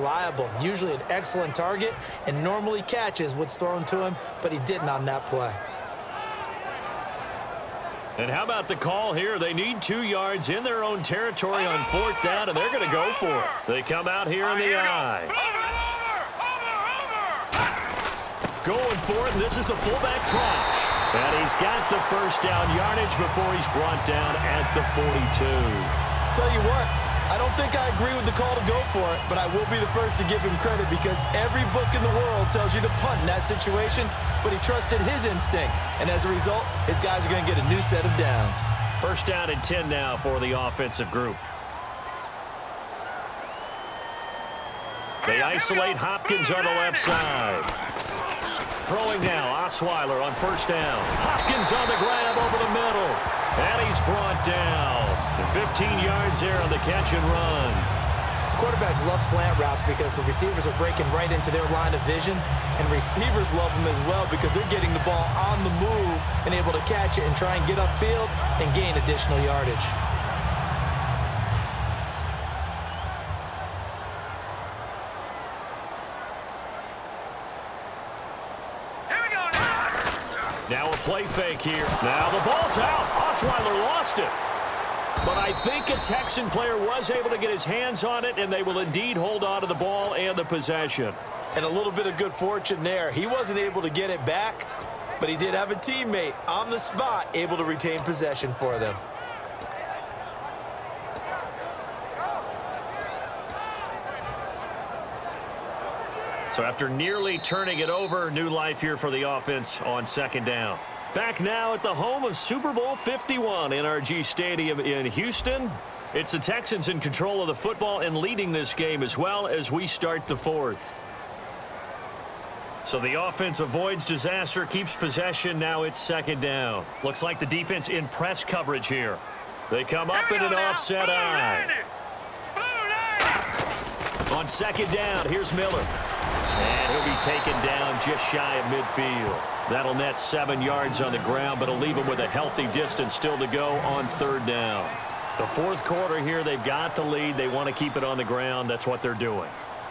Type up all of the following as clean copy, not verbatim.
reliable, usually an excellent target, and normally catches what's thrown to him, but he didn't on that play. And how about the call here? They need 2 yards in their own territory on 4th down, and they're going to go for it. They come out here in the eye. Going for it, and this is the fullback crunch. And he's got the first down yardage before he's brought down at the 42. Tell you what, I don't think I agree with the call to go for it, but I will be the first to give him credit because every book in the world tells you to punt in that situation, but he trusted his instinct, and as a result, his guys are going to get a new set of downs. First down and 10 now for the offensive group. They isolate Hopkins on the left side. Throwing now, Osweiler on first down. Hopkins on the grab over the middle. And he's brought down. 15 yards there on the catch and run. Quarterbacks love slant routes because the receivers are breaking right into their line of vision, and receivers love them as well because they're getting the ball on the move and able to catch it and try and get upfield and gain additional yardage. Now a play fake here. Now the ball's out. Osweiler lost it. But I think a Texan player was able to get his hands on it, and they will indeed hold on to the ball and the possession. And a little bit of good fortune there. He wasn't able to get it back, but he did have a teammate on the spot able to retain possession for them. So after nearly turning it over, new life here for the offense on 2nd down. Back now at the home of Super Bowl 51, NRG Stadium in Houston. It's the Texans in control of the football and leading this game as well as we start the 4th. So the offense avoids disaster, keeps possession. Now it's 2nd down. Looks like the defense in press coverage here. They come up in an offset eye. On 2nd down, here's Miller. And he'll be taken down just shy of midfield. That'll net 7 yards on the ground, but it'll leave him with a healthy distance still to go on 3rd down. The 4th quarter here, they've got the lead. They want to keep it on the ground. That's what they're doing.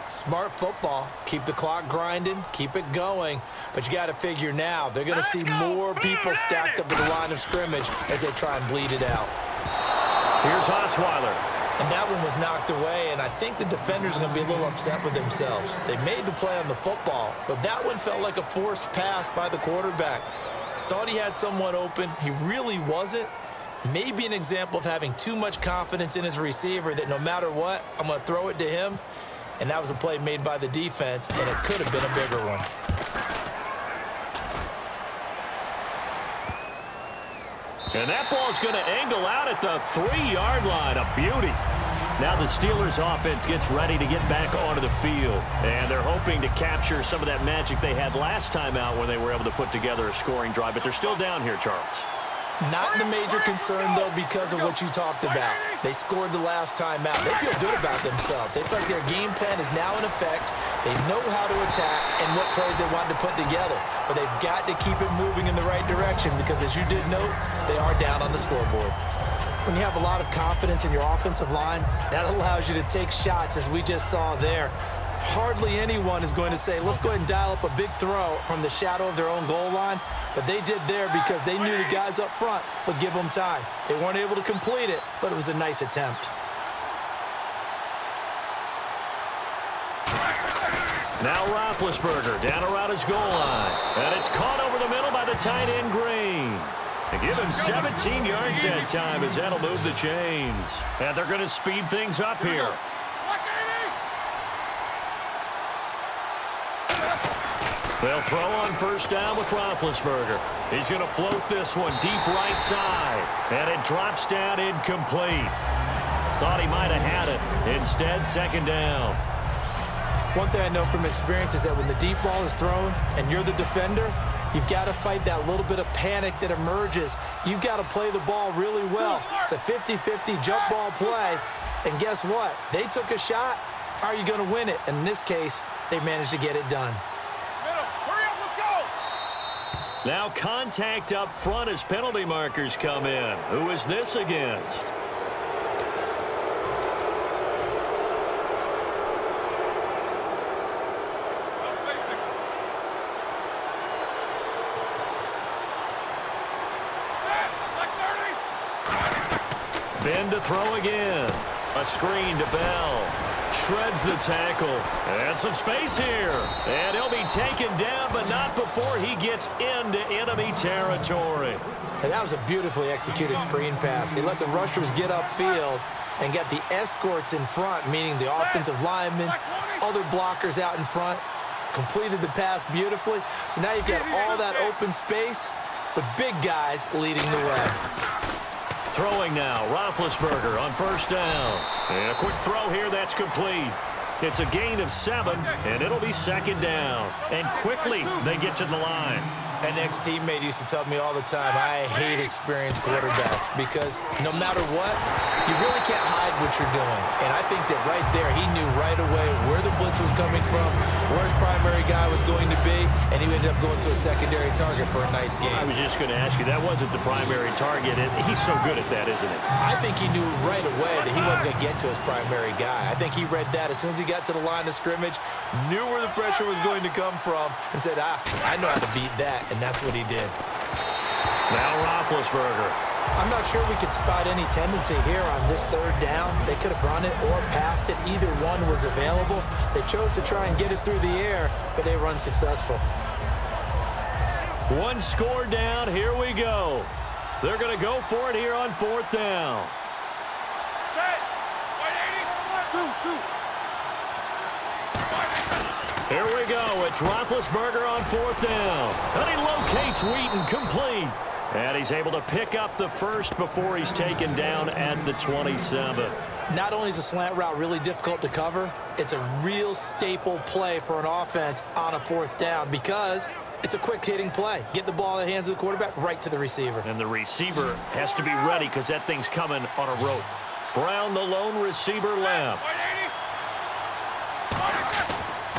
Smart football. Keep the clock grinding. Keep it going. But you got to figure now, they're going to see more people stacked up at the line of scrimmage as they try and bleed it out. Here's Osweiler. And that one was knocked away, and I think the defenders are going to be a little upset with themselves. They made the play on the football, but that one felt like a forced pass by the quarterback. Thought he had someone open. He really wasn't. Maybe an example of having too much confidence in his receiver that no matter what, I'm going to throw it to him. And that was a play made by the defense, and it could have been a bigger one. And that ball's going to angle out at the 3-yard line. A beauty. Now the Steelers offense gets ready to get back onto the field. And they're hoping to capture some of that magic they had last time out when they were able to put together a scoring drive. But they're still down here, Charles. Not the major concern, though, because of what you talked about. They scored the last time out. They feel good about themselves. They feel like their game plan is now in effect. They know how to attack and what plays they want to put together. But they've got to keep it moving in the right direction because, as you did note, they are down on the scoreboard. When you have a lot of confidence in your offensive line, that allows you to take shots, as we just saw there. Hardly anyone is going to say, let's go ahead and dial up a big throw from the shadow of their own goal line. But they did there because they knew the guys up front would give them time. They weren't able to complete it, but it was a nice attempt. Now Roethlisberger down around his goal line. And it's caught over the middle by the tight end Green. They give him 17 yards that time as that'll move the chains. And they're going to speed things up here. They'll throw on first down with Roethlisberger. He's going to float this one deep right side. And it drops down incomplete. Thought he might have had it. Instead, 2nd down. One thing I know from experience is that when the deep ball is thrown and you're the defender, you've got to fight that little bit of panic that emerges. You've got to play the ball really well. It's a 50-50 jump ball play. And guess what? They took a shot. How are you going to win it? And in this case, they managed to get it done. Now contact up front as penalty markers come in. Who is this against? Spin to throw again. A screen to Bell. Shreds the tackle. And some space here. And he'll be taken down, but not before he gets into enemy territory. And that was a beautifully executed screen pass. He let the rushers get upfield and get the escorts in front, meaning the offensive linemen, other blockers out in front, completed the pass beautifully. So now you've got all that open space with big guys leading the way. Throwing now, Roethlisberger on first down. And a quick throw here that's complete. It's a gain of 7, and it'll be second down. And quickly they get to the line. An ex-teammate used to tell me all the time, I hate experienced quarterbacks because no matter what, you really can't hide what you're doing. And I think that right there, he knew right away where the blitz was coming from, where his primary guy was going to be, and he ended up going to a secondary target for a nice game. I was just going to ask you, that wasn't the primary target. He's so good at that, isn't he? I think he knew right away that he wasn't going to get to his primary guy. I think he read that as soon as he got to the line of scrimmage, knew where the pressure was going to come from, and said, I know how to beat that. And that's what he did. Now Roethlisberger. I'm not sure we could spot any tendency here on this third down. They could have run it or passed it. Either one was available. They chose to try and get it through the air, but they were unsuccessful. One score down. Here we go. They're going to go for it here on fourth down. Here we go. It's Roethlisberger on fourth down. And he locates Wheaton complete. And he's able to pick up the first before he's taken down at the 27. Not only is a slant route really difficult to cover, it's a real staple play for an offense on a fourth down because it's a quick-hitting play. Get the ball in the hands of the quarterback right to the receiver. And the receiver has to be ready because that thing's coming on a rope. Brown, the lone receiver, left.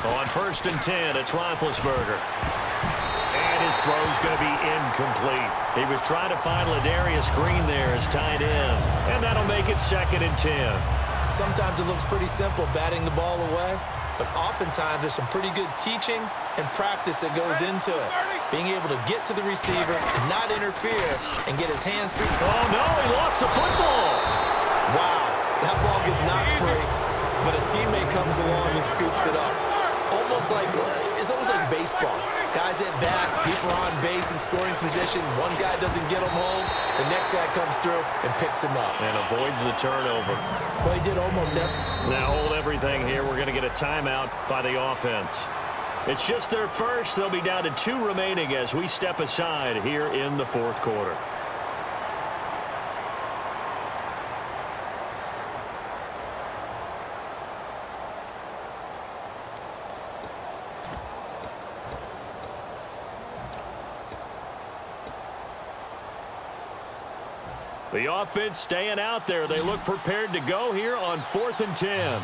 On first and 10, it's Roethlisberger. And his throw's going to be incomplete. He was trying to find Ladarius Green there as tight end. And that'll make it second and 10. Sometimes it looks pretty simple, batting the ball away. But oftentimes there's some pretty good teaching and practice that goes into it. Being able to get to the receiver, not interfere, and get his hands through. Oh, no, he lost the football. Wow, that ball gets knocked free, but a teammate comes along and scoops it up. It's almost like baseball. Guys at bat, people are on base in scoring position. One guy doesn't get him home. The next guy comes through and picks him up. And avoids the turnover. Well, he did almost everything. Now hold everything here. We're going to get a timeout by the offense. It's just their first. They'll be down to 2 remaining as we step aside here in the fourth quarter. The offense staying out there. They look prepared to go here on 4th and 10.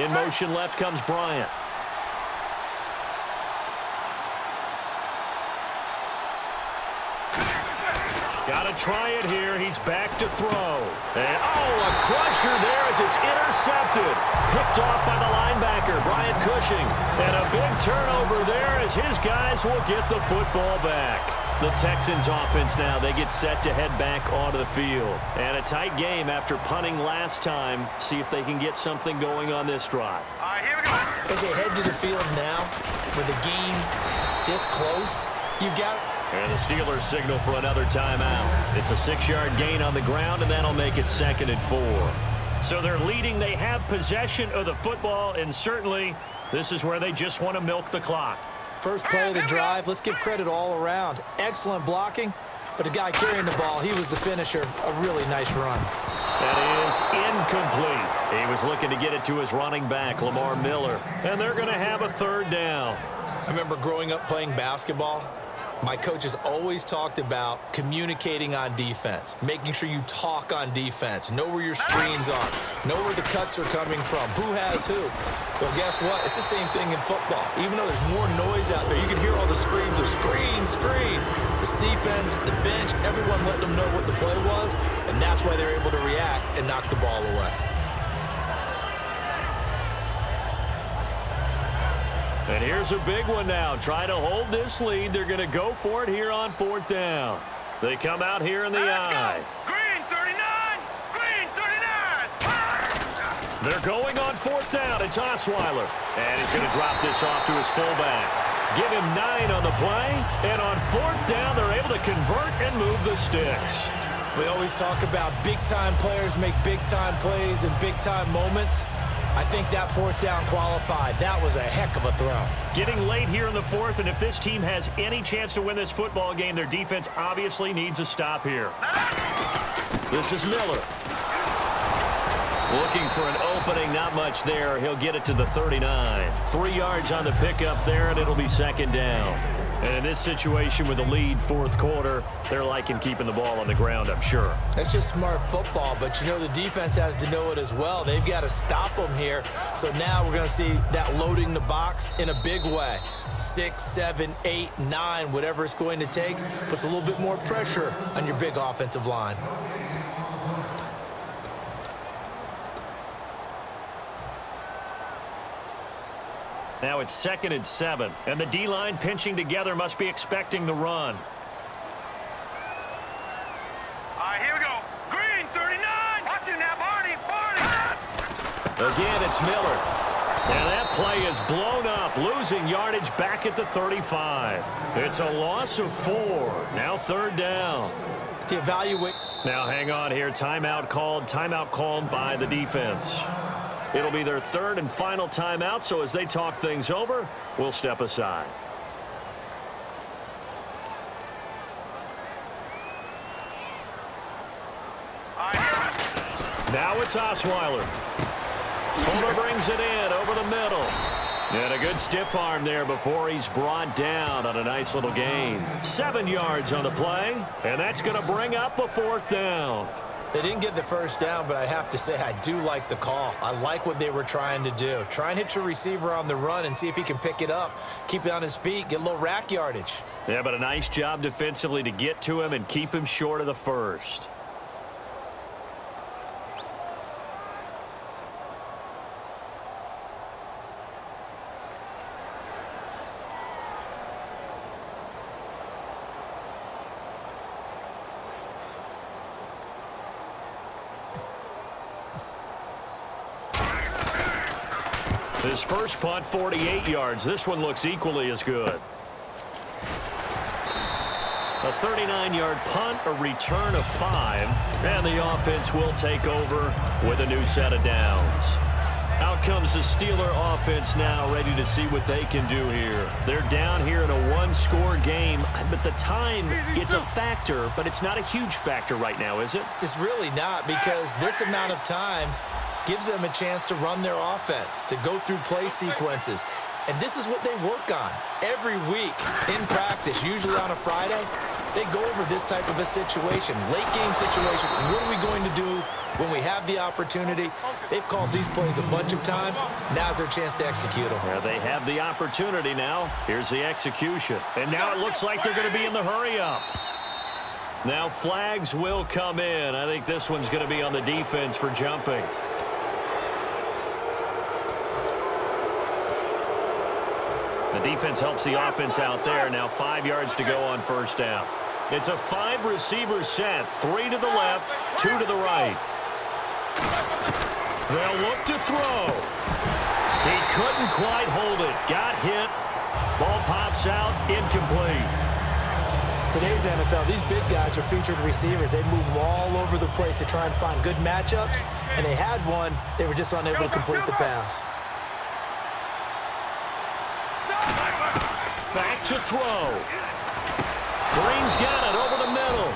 In motion left comes Bryant. Got to try it here. He's back to throw. And, a crusher there as it's intercepted. Picked off by the linebacker, Bryant Cushing. And a big turnover there as his guys will get the football back. The Texans offense now, they get set to head back onto the field. And a tight game after punting last time. See if they can get something going on this drive. All right, here we go. As they head to the field now, with the game this close, you've got... And the Steelers signal for another timeout. It's a 6-yard gain on the ground, and that'll make it 2nd and 4. So they're leading. They have possession of the football, and certainly this is where they just want to milk the clock. First play of the drive, let's give credit all around. Excellent blocking, but the guy carrying the ball, he was the finisher. A really nice run. That is incomplete. He was looking to get it to his running back, Lamar Miller. And they're going to have a 3rd down. I remember growing up playing basketball. My coaches always talked about communicating on defense, making sure you talk on defense, know where your screens are, know where the cuts are coming from, who has who. Well, guess what? It's the same thing in football. Even though there's more noise out there, you can hear all the screams of screen, screen. This defense, the bench, everyone let them know what the play was, and that's why they're able to react and knock the ball away. And here's a big one now. Try to hold this lead. They're going to go for it here on 4th down. They come out here in the eye. Green 39! Green 39! They're going on 4th down. It's Osweiler. And he's going to drop this off to his fullback. Give him 9 on the play. And on 4th down, they're able to convert and move the sticks. We always talk about big-time players make big-time plays in big-time moments. I think that 4th down qualified. That was a heck of a throw. Getting late here in the 4th, and if this team has any chance to win this football game, their defense obviously needs a stop here. This is Miller. Looking for an opening, not much there. He'll get it to the 39. 3 yards on the pickup there, and it'll be 2nd down. And in this situation with the lead 4th quarter, they're liking keeping the ball on the ground, I'm sure. That's just smart football, but you know the defense has to know it as well. They've got to stop them here. So now we're going to see that loading the box in a big way. 6, 7, 8, 9, whatever it's going to take, puts a little bit more pressure on your big offensive line. Now it's 2nd and 7, and the D-line pinching together must be expecting the run. All right, here we go. Green 39! Watch it now, Barney! Again, it's Miller. And that play is blown up, losing yardage back at the 35. It's a loss of 4. Now 3rd down. The evaluate. Now hang on here. Timeout called by the defense. It'll be their 3rd and final timeout, so as they talk things over, we'll step aside. Now it's Osweiler. Homer brings it in over the middle. And a good stiff arm there before he's brought down on a nice little gain. 7 yards on the play, and that's going to bring up a 4th down. They didn't get the 1st down, but I have to say I do like the call. I like what they were trying to do. Try and hit your receiver on the run and see if he can pick it up, keep it on his feet, get a little rack yardage. Yeah, but a nice job defensively to get to him and keep him short of the 1st. His first punt, 48 yards. This one looks equally as good. A 39-yard punt, a return of 5, and the offense will take over with a new set of downs. Out comes the Steeler offense now, ready to see what they can do here. They're down here in a 1-score game, but the time, it's a factor, but it's not a huge factor right now, is it? It's really not, because this amount of time gives them a chance to run their offense, to go through play sequences. And this is what they work on every week in practice, usually on a Friday. They go over this type of a situation, late game situation. What are we going to do when we have the opportunity? They've called these plays a bunch of times. Now's their chance to execute them. Yeah, they have the opportunity now. Here's the execution. And now it looks like they're going to be in the hurry-up. Now flags will come in. I think this one's going to be on the defense for jumping. The defense helps the offense out there. Now 5 yards to go on 1st down. It's a 5-receiver set. 3 to the left, 2 to the right. They'll look to throw. He couldn't quite hold it. Got hit. Ball pops out. Incomplete. Today's NFL, these big guys are featured receivers. They move all over the place to try and find good matchups, and they had one. They were just unable to complete the pass. Back to throw. Green's got it over the middle.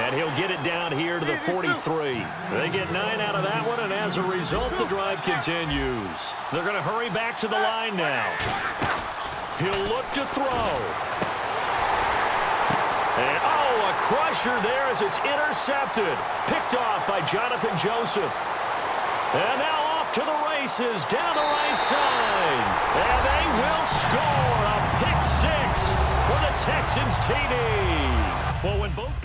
And he'll get it down here to the 43. They get 9 out of that one, and as a result, the drive continues. They're going to hurry back to the line now. He'll look to throw. And, oh, a crusher there as it's intercepted. Picked off by Jonathan Joseph. And now off to the races down the right side. And they will score a pick 6 for the Texans TD. Well, when both